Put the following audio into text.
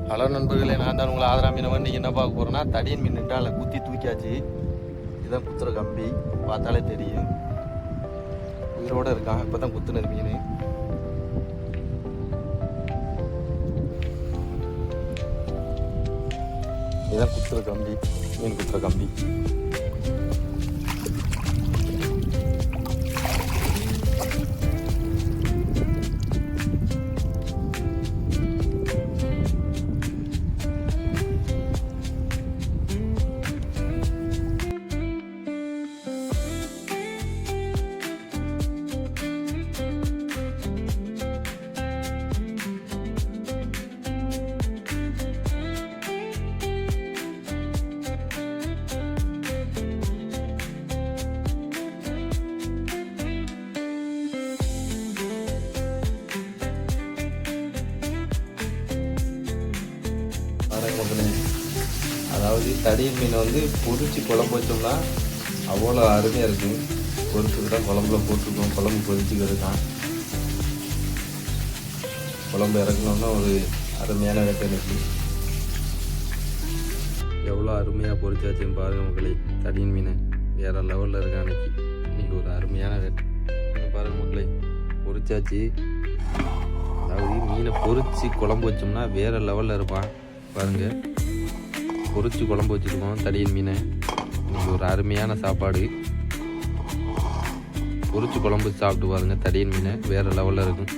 Hello நண்பர்களே, நான் தான் உங்களை ஆதரா மீனை வந்து என்ன பார்க்க போகிறேன்னா, தடியன் மீன் நின்றால குத்தி தூக்கியாச்சு. இதுதான் குத்துற கம்பி, பார்த்தாலே தெரியும் உயிரோடு இருக்கான். இப்போ தான் குத்துனது மீன். இதுதான் குத்துற கம்பி, மீன் குத்துற கம்பி. அதாவது தடியன் மீனை வந்து பொரிச்சு குழம்பு வச்சோம்னா அவ்வளோ அருமையாக இருக்கும். பொரிச்சுட்டு தான் குழம்புல போட்டுருக்கோம். குழம்பு பொரிச்சுக்கிறது தான். குழம்பு இறக்கணுன்னா ஒரு அருமையான வேட்டை இருக்கு. எவ்வளோ அருமையாக பொரிச்சாச்சுன்னு பாருங்கள் மக்களே. தடியன் மீன் வேறு லெவலில் இருக்கா. இன்னைக்கு ஒரு அருமையான வேட்டை பாருங்கள் மக்களே. பொரிச்சாச்சு. அதாவது மீனை பொரிச்சு குழம்பு வச்சோம்னா வேறு லெவலில் இருப்பான் பாருங்கள். பொரிச்சு குழம்பு வச்சுருக்கோம் தடியன் மீனை. இன்னைக்கு ஒரு அருமையான சாப்பாடு. பொரிச்சு குழம்பு சாப்பிட்டு பாருங்கள். தடியன் மீனை வேறு லெவலில் இருக்கும்.